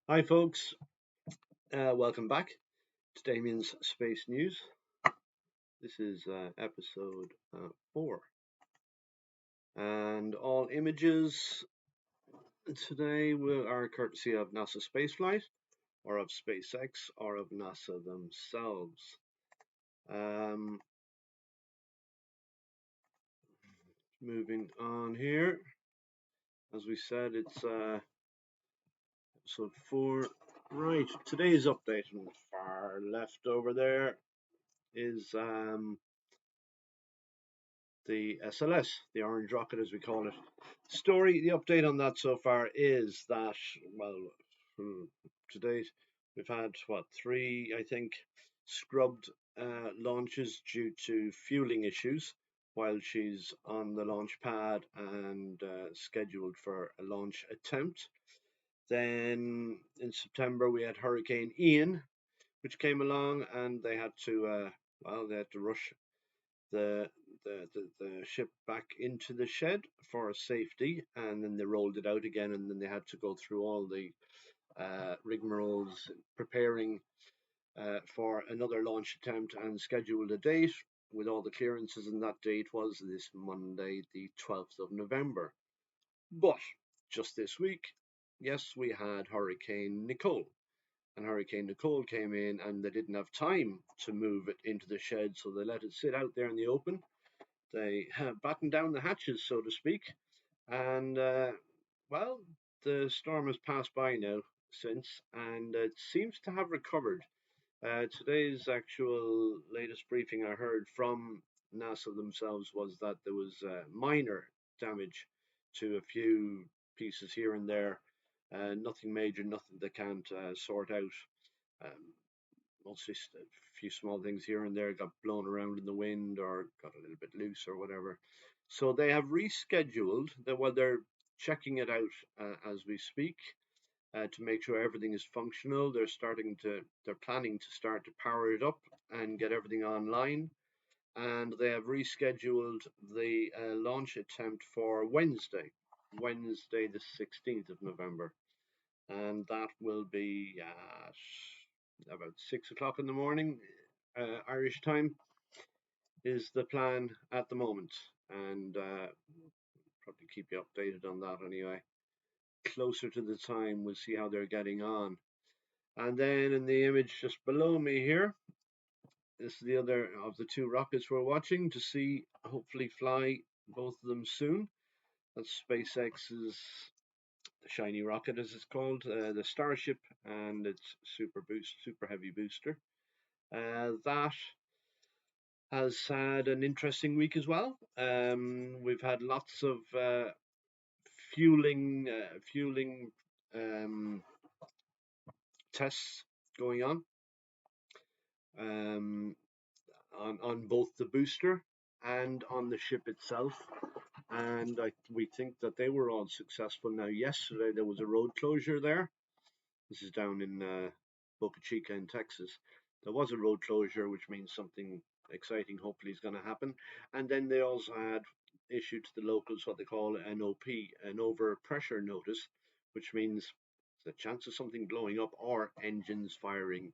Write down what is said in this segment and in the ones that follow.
Hi, folks. Welcome back to Damian's Space News. This is episode 4. And all images today are courtesy of NASA Spaceflight, or of Spacex, or of NASA themselves. Um, Moving on here. As we said, it's episode 4. Right, today's update on the far left over there is the SLS, the orange rocket as we call it. The update on that so far is that, well, to date, we've had, three, I think, scrubbed launches due to fueling issues while she's on the launch pad and scheduled for a launch attempt. Then in September, we had Hurricane Ian, which came along, and they had to, rush the, the ship back into the shed for safety, and then they rolled it out again, and then they had to go through all the rigmaroles preparing for another launch attempt and scheduled a date with all the clearances, and that date was this Monday, the 12th of November. But just this week, yes, we had Hurricane Nicole. And Hurricane Nicole came in, and they didn't have time to move it into the shed, so they let it sit out there in the open. They battened down the hatches, so to speak, and well, the storm has passed by now since, and it seems to have recovered. Today's actual latest briefing I heard from NASA themselves was that there was minor damage to a few pieces here and there, nothing major, nothing they can't sort out. Um, Mostly a few small things here and there got blown around in the wind or got a little bit loose or whatever. So they have rescheduled that while they're checking it out as we speak to make sure everything is functional. They're planning to start to power it up and get everything online. And they have rescheduled the launch attempt for Wednesday the 16th of November, and that will be at about 6 o'clock in the morning, Irish time, is the plan at the moment. And probably keep you updated on that anyway. Closer to the time, we'll see how they're getting on. And then in the image just below me here, this is the other of the two rockets we're watching to see, hopefully fly both of them soon. That's SpaceX's shiny rocket, as it's called, the Starship, and its super heavy booster. That has had an interesting week as well. We've had lots of fueling um, tests going um, on both the booster and on the ship itself. And we think that they were all successful. Now, yesterday there was a road closure there. This is down in Boca Chica in Texas. There was a road closure, which means something exciting hopefully is going to happen. And then they also had issued to the locals what they call an OP, an overpressure notice, which means the chance of something blowing up or engines firing.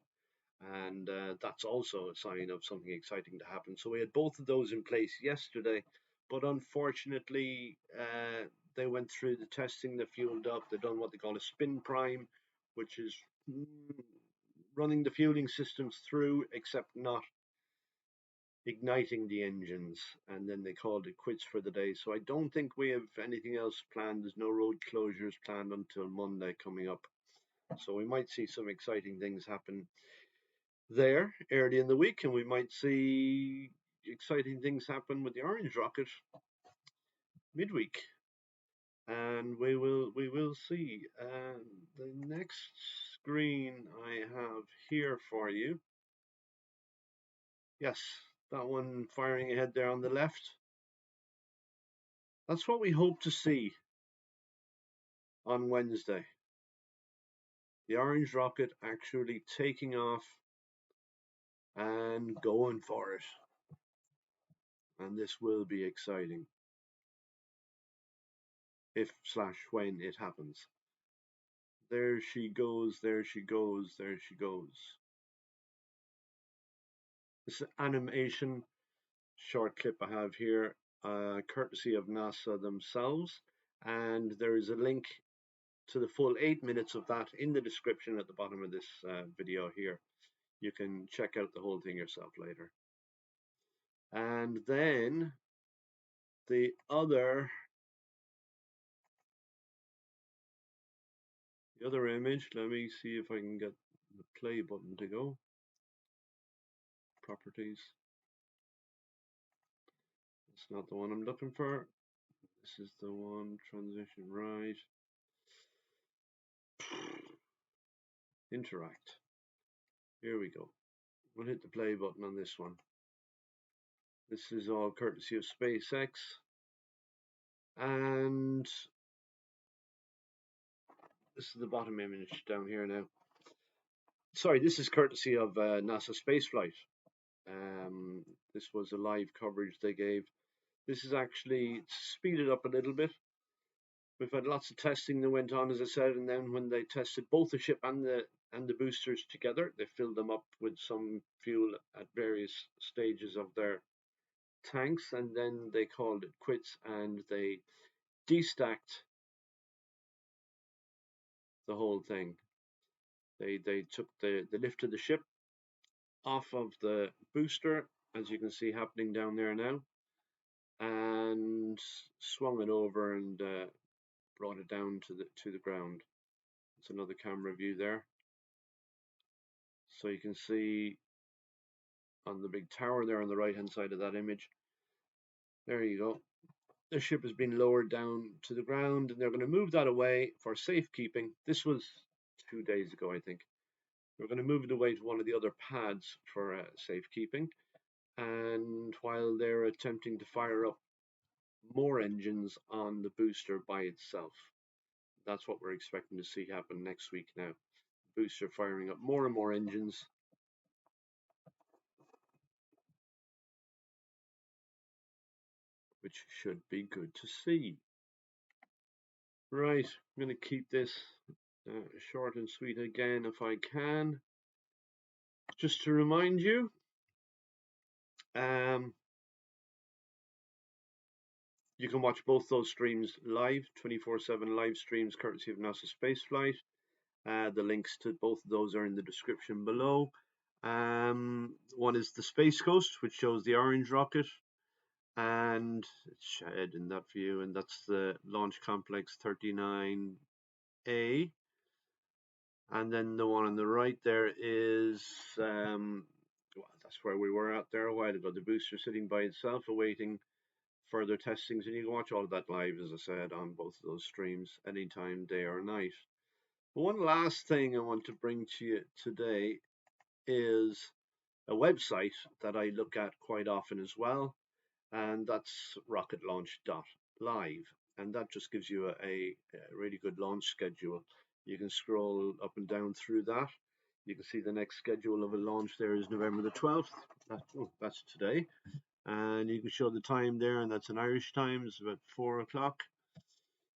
And that's also a sign of something exciting to happen. So we had both of those in place yesterday, but unfortunately, they went through the testing, they fueled up, they've done what they call a spin prime, which is running the fueling systems through, except not igniting the engines, and then they called it quits for the day. So I don't think we have anything else planned. There's no road closures planned until Monday coming up. So we might see some exciting things happen there early in the week, and we might see exciting things happen with the orange rocket midweek. And we will see. The next screen I have here for you. Yes, that one firing ahead there on the left. That's what we hope to see on Wednesday. The orange rocket actually taking off and going for it. And this will be exciting if/when it happens. There she goes, there she goes, there she goes. This is animation short clip I have here, courtesy of NASA themselves. And there is a link to the full 8 minutes of that in the description at the bottom of this video here. You can check out the whole thing yourself later. And then the other image, let me see if I can get the play button to go. Properties. It's not the one I'm looking for. This is the one, transition right. Interact. Here we go. We'll hit the play button on this one. This is all courtesy of SpaceX. And this is the bottom image down here now. Sorry, this is courtesy of NASASpaceflight. This was a live coverage they gave. This is actually speeded up a little bit. We've had lots of testing that went on, as I said, and then when they tested both the ship and the boosters together, they filled them up with some fuel at various stages of their tanks, and then they called it quits and they destacked the whole thing. They took the lift of the ship off of the booster, as you can see happening down there now, and swung it over and brought it down to the ground. It's another camera view there. So you can see on the big tower there on the right hand side of that image. There you go. The ship has been lowered down to the ground and they're going to move that away for safekeeping. This was 2 days ago, I think. We're going to move it away to one of the other pads for safekeeping. And while they're attempting to fire up more engines on the booster by itself. That's what we're expecting to see happen next week now. Booster firing up more and more engines. Which should be good to see. Right, I'm going to keep this short and sweet again if I can. Just to remind you, you can watch both those streams live, 24/7 live streams courtesy of NASA Spaceflight. The links to both of those are in the description below. One is the Space Coast, which shows the orange rocket, and it's shed in that view, and that's the Launch Complex 39A. And then the one on the right there is, well, that's where we were out there a while ago, the booster sitting by itself awaiting further testings, and you can watch all of that live, as I said, on both of those streams anytime, day or night. One last thing I want to bring to you today is a website that I look at quite often as well, and that's rocketlaunch.live, and that just gives you a really good launch schedule. You can scroll up and down through that. You can see the next schedule of a launch there is November the 12th. That's today. And you can show the time there, and that's an Irish time. It's about 4 o'clock.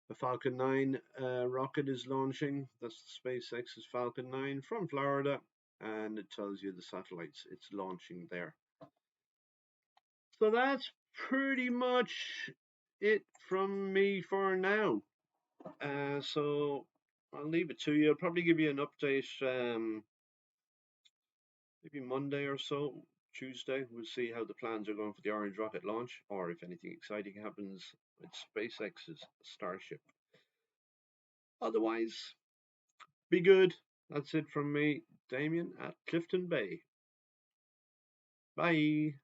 The Falcon 9 rocket is launching. That's the SpaceX's Falcon 9 from Florida, and it tells you the satellites it's launching there. So that's pretty much it from me for now. So I'll leave it to you. I'll probably give you an update maybe Monday or so, Tuesday. We'll see how the plans are going for the Orange rocket launch, or if anything exciting happens with SpaceX's Starship. Otherwise, be good. That's it from me, Damian at Clifton Bay. Bye.